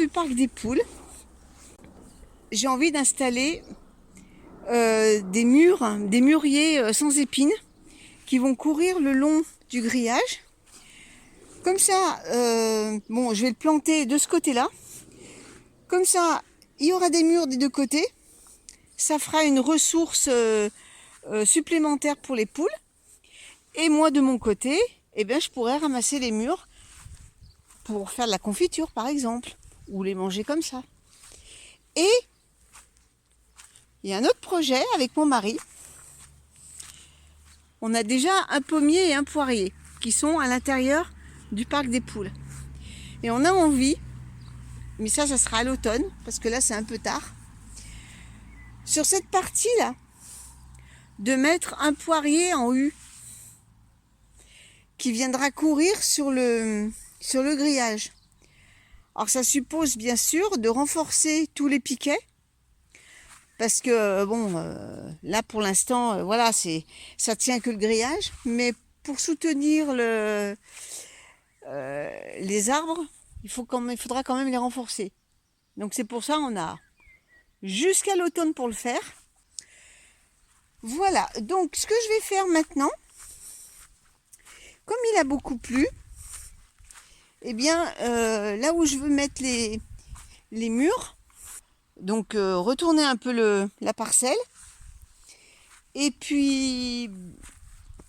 du parc des poules, j'ai envie d'installer des mûriers sans épines qui vont courir le long du grillage. Comme ça, bon, je vais le planter de ce côté-là. Comme ça, il y aura des murs des deux côtés. Ça fera une ressource supplémentaire pour les poules. Et moi, de mon côté, eh bien, je pourrais ramasser les mûres pour faire de la confiture, par exemple, ou les manger comme ça. Et il y a un autre projet avec mon mari. On a déjà un pommier et un poirier qui sont à l'intérieur du parc des poules. Et on a envie, mais ça sera à l'automne, parce que là, c'est un peu tard, sur cette partie-là, de mettre un poirier en U qui viendra courir sur le grillage. Alors ça suppose bien sûr de renforcer tous les piquets, parce que bon, là pour l'instant, voilà, ça tient que le grillage, mais pour soutenir les arbres, il faudra quand même les renforcer. Donc c'est pour ça on a jusqu'à l'automne pour le faire. Voilà, donc ce que je vais faire maintenant, comme il a beaucoup plu, eh bien là où je veux mettre les murs, donc retourner un peu la parcelle, et puis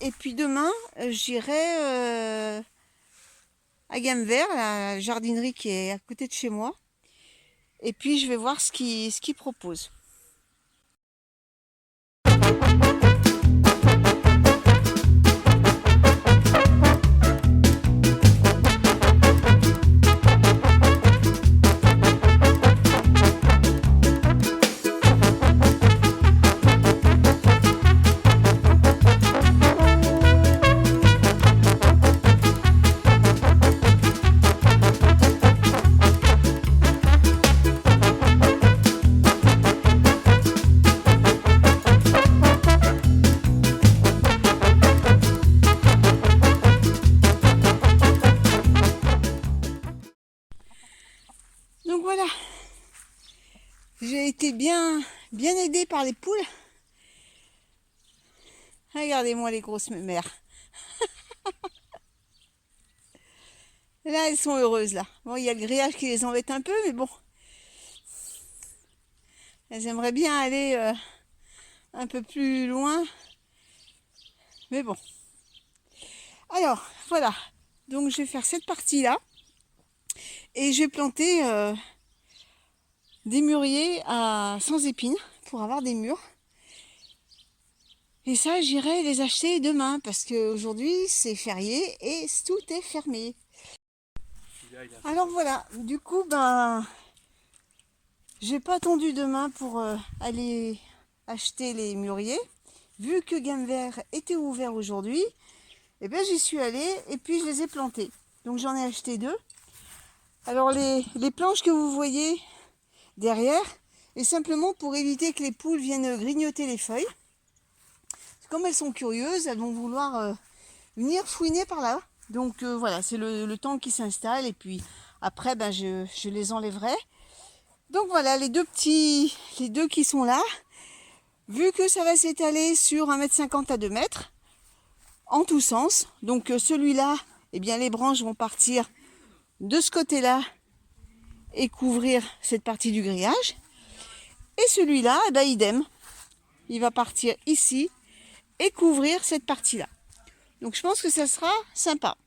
demain j'irai à Gamme Vert, la jardinerie qui est à côté de chez moi, et puis je vais voir ce qu'ils proposent. Donc voilà, j'ai été bien aidée par les poules. Regardez-moi les grosses mères. Là, elles sont heureuses là. Bon, il y a le grillage qui les embête un peu, mais bon. Elles aimeraient bien aller un peu plus loin. Mais bon. Alors, voilà. Donc, je vais faire cette partie-là. Et je vais planter des mûriers sans épines pour avoir des mûres. Et ça, j'irai les acheter demain parce qu'aujourd'hui, c'est férié et tout est fermé. Alors voilà, du coup, ben, j'ai pas attendu demain pour aller acheter les mûriers. Vu que Gamme Vert était ouvert aujourd'hui, eh bien, j'y suis allée et puis je les ai plantés. Donc j'en ai acheté 2. Alors les planches que vous voyez derrière, est simplement pour éviter que les poules viennent grignoter les feuilles. Comme elles sont curieuses, elles vont vouloir venir fouiner par là. Donc voilà, c'est le temps qui s'installe et puis après ben, je les enlèverai. Donc voilà, les deux qui sont là, vu que ça va s'étaler sur 1,50 m à 2 m, en tous sens. Donc celui-là, eh bien les branches vont partir de ce côté-là et couvrir cette partie du grillage. Et celui-là, eh ben, idem, il va partir ici et couvrir cette partie-là. Donc je pense que ça sera sympa.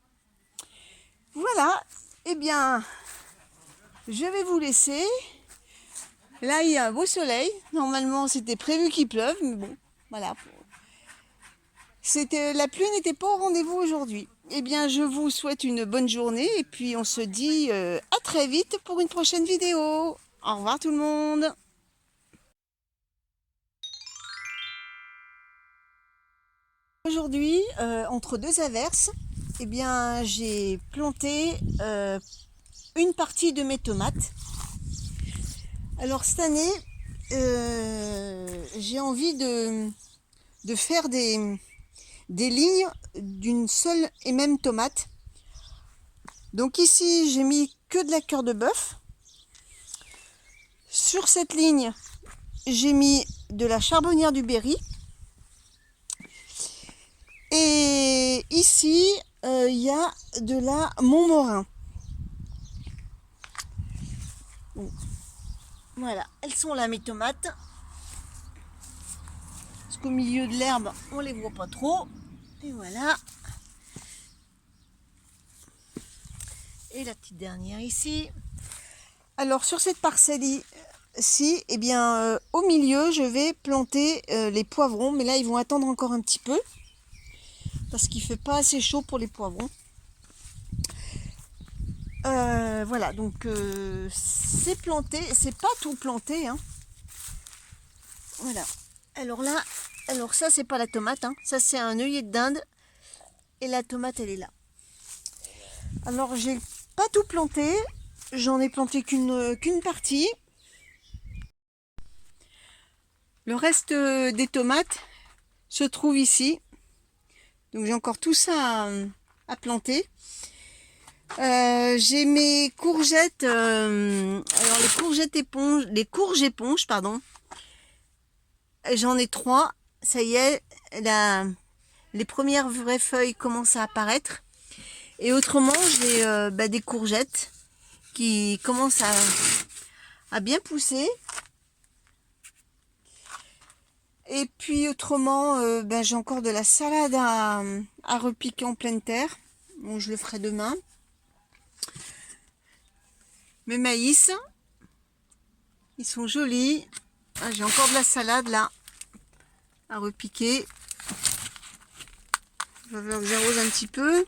Voilà, eh bien, je vais vous laisser. Là, il y a un beau soleil. Normalement, c'était prévu qu'il pleuve, mais bon, voilà. La pluie n'était pas au rendez-vous aujourd'hui. Eh bien, je vous souhaite une bonne journée et puis on se dit à très vite pour une prochaine vidéo. Au revoir tout le monde. Aujourd'hui, entre deux averses, eh bien, j'ai planté une partie de mes tomates. Alors cette année, j'ai envie de faire des lignes d'une seule et même tomate. Donc ici, j'ai mis que de la cœur de bœuf. Sur cette ligne, j'ai mis de la charbonnière du Berry. Et ici, il y a de la Montmorin. Bon. Voilà, elles sont là mes tomates. Parce qu'au milieu de l'herbe, on les voit pas trop. Et voilà. Et la petite dernière ici. Alors sur cette parcelle-ci, eh bien, au milieu, je vais planter les poivrons. Mais là, ils vont attendre encore un petit peu. Parce qu'il ne fait pas assez chaud pour les poivrons. Voilà, donc c'est planté. C'est pas tout planté, hein. Voilà. Alors là, ça c'est pas la tomate, hein. Ça c'est un œillet de dinde. Et la tomate elle est là. Alors j'ai pas tout planté. J'en ai planté qu'une partie. Le reste des tomates se trouve ici. Donc j'ai encore tout ça à planter. J'ai mes courgettes. Alors les courges éponges, pardon. J'en ai 3. Ça y est, les premières vraies feuilles commencent à apparaître. Et autrement, j'ai des courgettes qui commencent à bien pousser. Et puis autrement, j'ai encore de la salade à repiquer en pleine terre. Bon, je le ferai demain. Mes maïs, ils sont jolis. Ah, j'ai encore de la salade là à repiquer. Il va falloir que j'arrose un petit peu.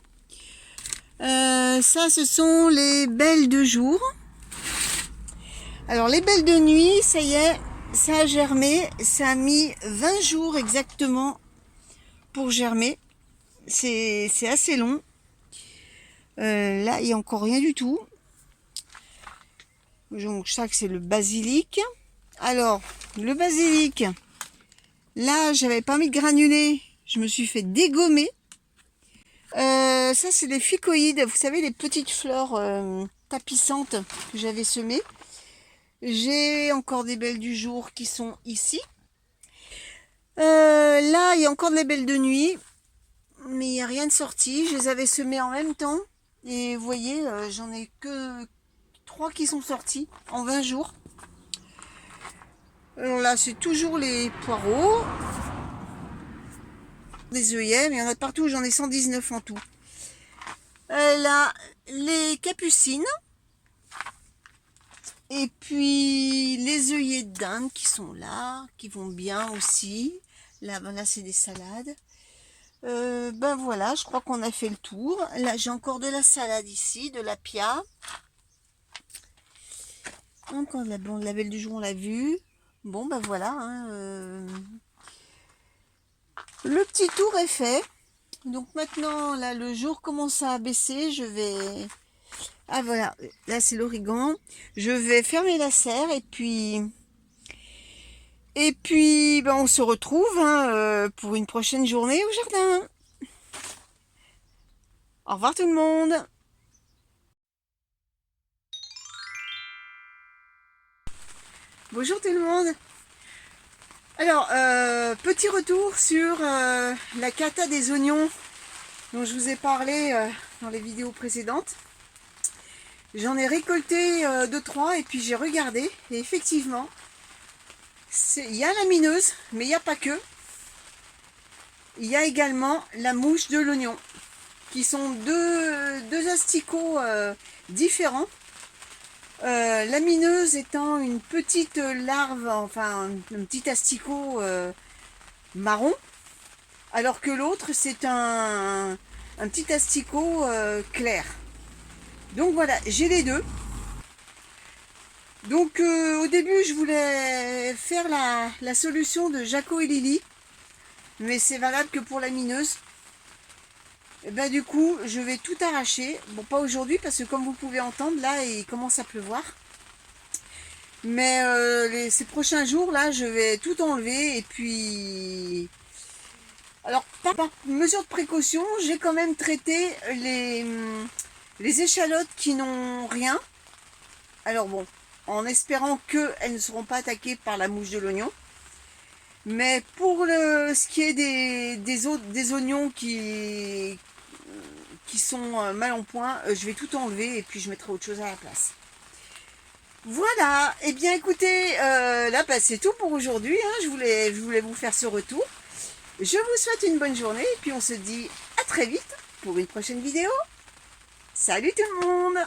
Ça, ce sont les belles de jour. Alors les belles de nuit, ça y est, ça a germé. Ça a mis 20 jours exactement pour germer. C'est assez long. Là, il n'y a encore rien du tout. Donc ça, c'est le basilic. Alors, le basilic, là, j'avais pas mis de granulés. Je me suis fait dégommer. Ça, c'est des ficoïdes. Vous savez, les petites fleurs tapissantes que j'avais semées. J'ai encore des belles du jour qui sont ici. Là, il y a encore des belles de nuit. Mais il n'y a rien de sorti. Je les avais semées en même temps. Et vous voyez, j'en ai que 3 qui sont sortis en 20 jours. Alors là, c'est toujours les poireaux. Des œillets, mais il y en a partout. J'en ai 119 en tout. Là, les capucines. Et puis, les œillets de dinde qui sont là, qui vont bien aussi. Là, c'est des salades. Voilà, je crois qu'on a fait le tour. Là, j'ai encore de la salade ici, de la pia. Encore de la belle du jour, on l'a vu. Bon, voilà. Hein, le petit tour est fait. Donc maintenant, là, le jour commence à baisser. Je vais... Ah voilà, là c'est l'origan. Je vais fermer la serre et puis... on se retrouve pour une prochaine journée au jardin. Au revoir tout le monde. Bonjour tout le monde. Alors, petit retour sur la cata des oignons dont je vous ai parlé dans les vidéos précédentes. J'en ai récolté 2-3 et puis j'ai regardé et effectivement, il y a la mineuse, mais il n'y a pas que. Il y a également la mouche de l'oignon, qui sont deux asticots différents. La mineuse étant une petite larve, enfin un petit asticot marron, alors que l'autre c'est un petit asticot clair. Donc voilà, j'ai les deux. Donc au début je voulais faire la solution de Jaco et Lily, mais c'est valable que pour la mineuse. Et du coup je vais tout arracher. Bon, pas aujourd'hui parce que comme vous pouvez entendre là il commence à pleuvoir. Mais ces prochains jours là je vais tout enlever et puis... Alors par mesure de précaution j'ai quand même traité les échalotes qui n'ont rien. Alors bon, en espérant qu'elles ne seront pas attaquées par la mouche de l'oignon. Mais pour ce qui est des oignons qui sont mal en point, je vais tout enlever et puis je mettrai autre chose à la place. Voilà, et bien écoutez, là c'est tout pour aujourd'hui, hein. Je voulais vous faire ce retour. Je vous souhaite une bonne journée et puis on se dit à très vite pour une prochaine vidéo. Salut tout le monde!